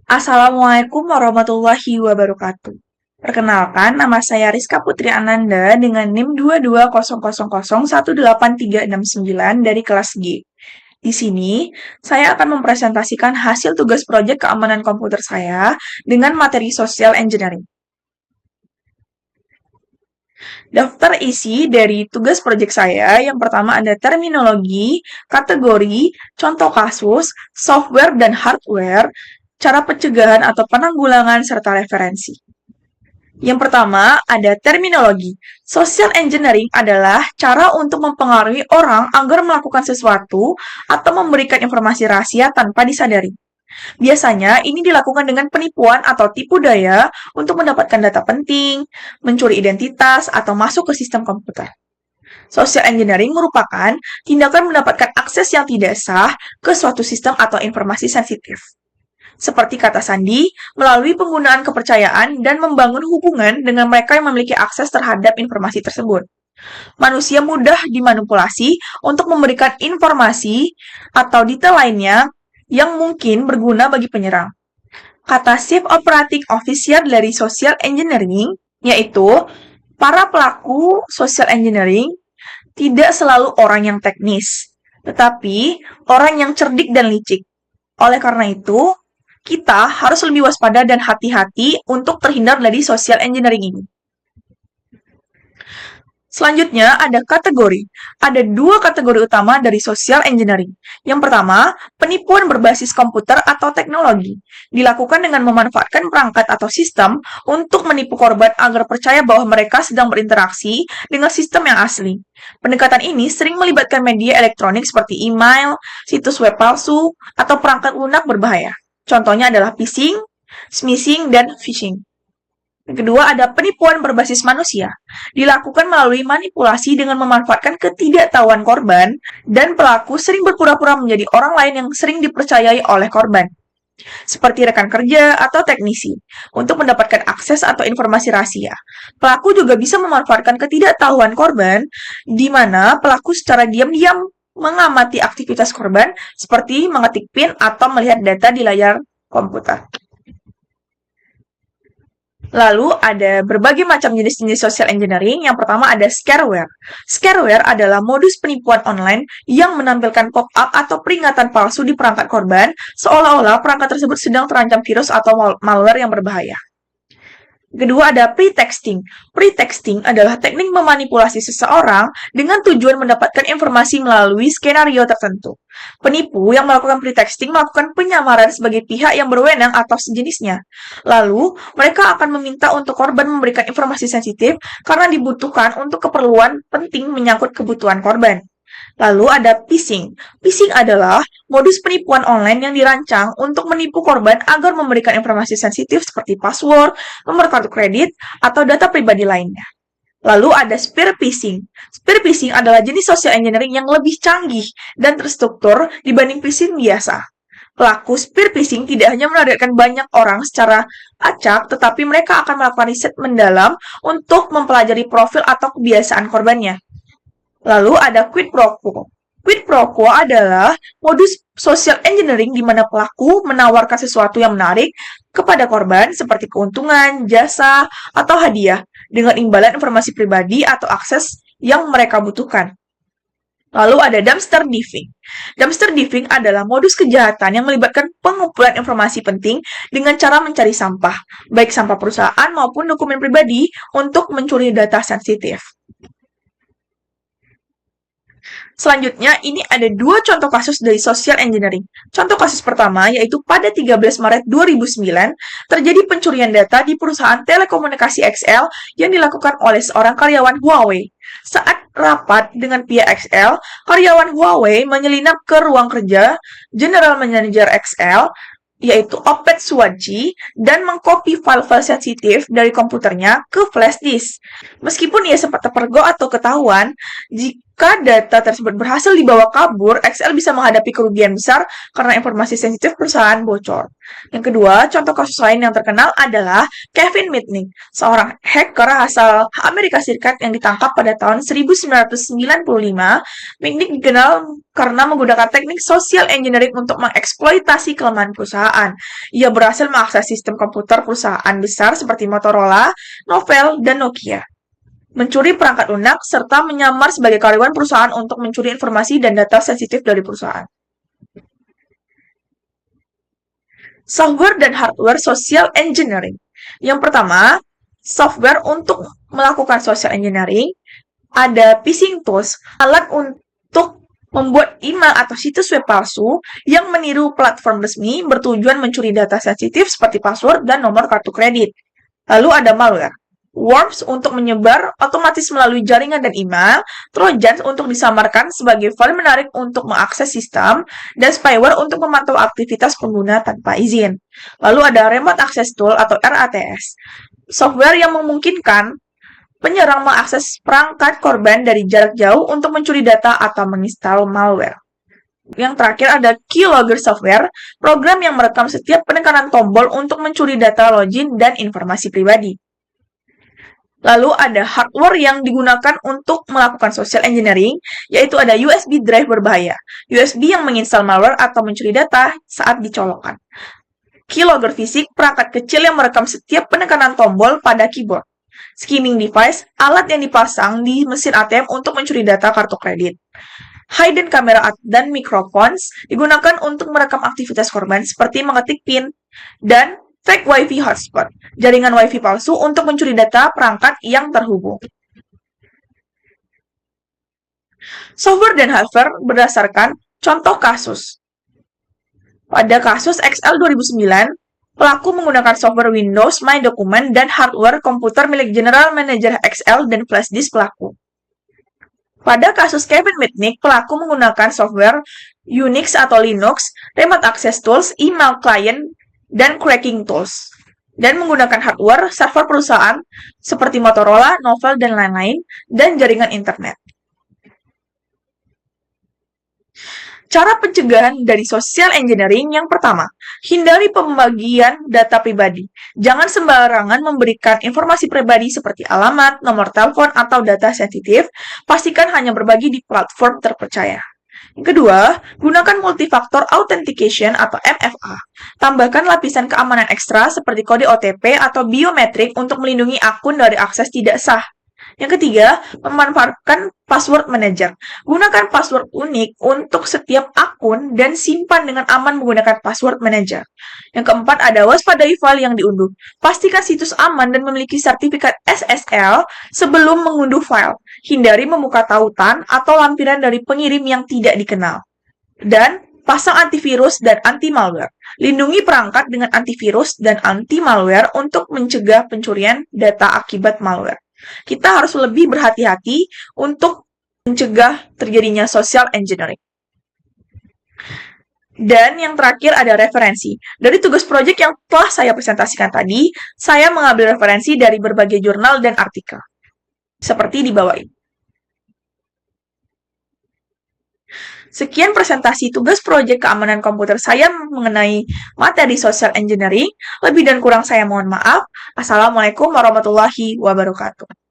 Assalamualaikum warahmatullahi wabarakatuh. Perkenalkan, nama saya Rizka Putri Ananda dengan NIM 2200018369 dari kelas G. Di sini, saya akan mempresentasikan hasil tugas proyek keamanan komputer saya dengan materi social engineering. Daftar isi dari tugas proyek saya yang pertama ada terminologi, kategori, contoh kasus, software dan hardware, cara pencegahan atau penanggulangan, serta referensi. Yang pertama, ada terminologi. Social engineering adalah cara untuk mempengaruhi orang agar melakukan sesuatu atau memberikan informasi rahasia tanpa disadari. Biasanya, ini dilakukan dengan penipuan atau tipu daya untuk mendapatkan data penting, mencuri identitas, atau masuk ke sistem komputer. Social engineering merupakan tindakan mendapatkan akses yang tidak sah ke suatu sistem atau informasi sensitif. Seperti kata sandi, melalui penggunaan kepercayaan dan membangun hubungan dengan mereka yang memiliki akses terhadap informasi tersebut. Manusia mudah dimanipulasi untuk memberikan informasi atau detail lainnya yang mungkin berguna bagi penyerang. Kata Chief Operating Officer dari Social Engineering, yaitu para pelaku social engineering tidak selalu orang yang teknis, tetapi orang yang cerdik dan licik. Oleh karena itu, kita harus lebih waspada dan hati-hati untuk terhindar dari social engineering ini. Selanjutnya ada kategori. Ada dua kategori utama dari social engineering. Yang pertama, penipuan berbasis komputer atau teknologi. Dilakukan dengan memanfaatkan perangkat atau sistem untuk menipu korban agar percaya bahwa mereka sedang berinteraksi dengan sistem yang asli. Pendekatan ini sering melibatkan media elektronik seperti email, situs web palsu, atau perangkat lunak berbahaya. Contohnya adalah phishing, smishing, dan phishing. Yang kedua ada penipuan berbasis manusia. Dilakukan melalui manipulasi dengan memanfaatkan ketidaktahuan korban dan pelaku sering berpura-pura menjadi orang lain yang sering dipercayai oleh korban, seperti rekan kerja atau teknisi, untuk mendapatkan akses atau informasi rahasia. Pelaku juga bisa memanfaatkan ketidaktahuan korban, di mana pelaku secara diam-diam mengamati aktivitas korban, seperti mengetik PIN atau melihat data di layar komputer. Lalu ada berbagai macam jenis-jenis social engineering. Yang pertama ada scareware. Scareware adalah modus penipuan online yang menampilkan pop-up atau peringatan palsu di perangkat korban, seolah-olah perangkat tersebut sedang terancam virus atau malware yang berbahaya. Kedua ada pretexting. Pretexting adalah teknik memanipulasi seseorang dengan tujuan mendapatkan informasi melalui skenario tertentu. Penipu yang melakukan pretexting melakukan penyamaran sebagai pihak yang berwenang atau sejenisnya. Lalu, mereka akan meminta untuk korban memberikan informasi sensitif karena dibutuhkan untuk keperluan penting menyangkut kebutuhan korban. Lalu ada phishing. Phishing adalah modus penipuan online yang dirancang untuk menipu korban agar memberikan informasi sensitif seperti password, nomor kartu kredit, atau data pribadi lainnya. Lalu ada spear phishing. Spear phishing adalah jenis social engineering yang lebih canggih dan terstruktur dibanding phishing biasa. Pelaku spear phishing tidak hanya menargetkan banyak orang secara acak, tetapi mereka akan melakukan riset mendalam untuk mempelajari profil atau kebiasaan korbannya. Lalu ada quid pro quo. Quid pro quo adalah modus social engineering di mana pelaku menawarkan sesuatu yang menarik kepada korban seperti keuntungan, jasa, atau hadiah dengan imbalan informasi pribadi atau akses yang mereka butuhkan. Lalu ada dumpster diving. Dumpster diving adalah modus kejahatan yang melibatkan pengumpulan informasi penting dengan cara mencari sampah, baik sampah perusahaan maupun dokumen pribadi untuk mencuri data sensitif. Selanjutnya, ini ada dua contoh kasus dari social engineering. Contoh kasus pertama yaitu pada 13 Maret 2009, terjadi pencurian data di perusahaan telekomunikasi XL yang dilakukan oleh seorang karyawan Huawei. Saat rapat dengan pihak XL, karyawan Huawei menyelinap ke ruang kerja General Manager XL, yaitu Opet Suwaji, dan mengcopy file-file sensitif dari komputernya ke flash disk. Meskipun ia sempat terpergok atau ketahuan, Jika data tersebut berhasil dibawa kabur, XL bisa menghadapi kerugian besar karena informasi sensitif perusahaan bocor. Yang kedua, contoh kasus lain yang terkenal adalah Kevin Mitnick, seorang hacker asal Amerika Serikat yang ditangkap pada tahun 1995. Mitnick dikenal karena menggunakan teknik social engineering untuk mengeksploitasi kelemahan perusahaan. Ia berhasil mengakses sistem komputer perusahaan besar seperti Motorola, Novell, dan Nokia, mencuri perangkat lunak, serta menyamar sebagai karyawan perusahaan untuk mencuri informasi dan data sensitif dari perusahaan. Software dan hardware social engineering. Yang pertama, software untuk melakukan social engineering, ada phishing tools, alat untuk membuat email atau situs web palsu yang meniru platform resmi bertujuan mencuri data sensitif seperti password dan nomor kartu kredit. Lalu ada malware. Worms untuk menyebar otomatis melalui jaringan dan email, Trojans untuk disamarkan sebagai file menarik untuk mengakses sistem, dan spyware untuk memantau aktivitas pengguna tanpa izin. Lalu ada Remote Access Tool atau RATS, software yang memungkinkan penyerang mengakses perangkat korban dari jarak jauh untuk mencuri data atau menginstal malware. Yang terakhir ada Keylogger Software, program yang merekam setiap penekanan tombol untuk mencuri data login dan informasi pribadi. Lalu ada hardware yang digunakan untuk melakukan social engineering, yaitu ada USB drive berbahaya, USB yang menginstal malware atau mencuri data saat dicolokkan. Keylogger fisik, perangkat kecil yang merekam setiap penekanan tombol pada keyboard. Skimming device, alat yang dipasang di mesin ATM untuk mencuri data kartu kredit. Hidden camera dan microphones digunakan untuk merekam aktivitas korban seperti mengetik PIN. Dan fake Wi-Fi hotspot, jaringan Wi-Fi palsu untuk mencuri data perangkat yang terhubung. Software dan hardware berdasarkan contoh kasus. Pada kasus XL 2009, pelaku menggunakan software Windows, My Document, dan hardware komputer milik General Manager XL dan flash disk pelaku. Pada kasus Kevin Mitnick, pelaku menggunakan software Unix atau Linux, Remote Access Tools, email client, dan cracking tools, dan menggunakan hardware server perusahaan seperti Motorola, Novell, dan lain-lain, dan jaringan internet. Cara pencegahan dari social engineering yang pertama, hindari pembagian data pribadi. Jangan sembarangan memberikan informasi pribadi seperti alamat, nomor telepon, atau data sensitif. Pastikan hanya berbagi di platform terpercaya. Yang kedua, gunakan multifaktor authentication atau MFA. Tambahkan lapisan keamanan ekstra seperti kode OTP atau biometrik untuk melindungi akun dari akses tidak sah. Yang ketiga, memanfaatkan password manager. Gunakan password unik untuk setiap akun dan simpan dengan aman menggunakan password manager. Yang keempat, ada waspadai file yang diunduh. Pastikan situs aman dan memiliki sertifikat SSL sebelum mengunduh file. Hindari membuka tautan atau lampiran dari pengirim yang tidak dikenal. Dan pasang antivirus dan anti-malware. Lindungi perangkat dengan antivirus dan anti-malware untuk mencegah pencurian data akibat malware. Kita harus lebih berhati-hati untuk mencegah terjadinya social engineering. Dan yang terakhir ada referensi. Dari tugas proyek yang telah saya presentasikan tadi, saya mengambil referensi dari berbagai jurnal dan artikel. Seperti di bawah ini. Sekian presentasi tugas proyek keamanan komputer saya mengenai materi social engineering. Lebih dan kurang saya mohon maaf. Assalamualaikum warahmatullahi wabarakatuh.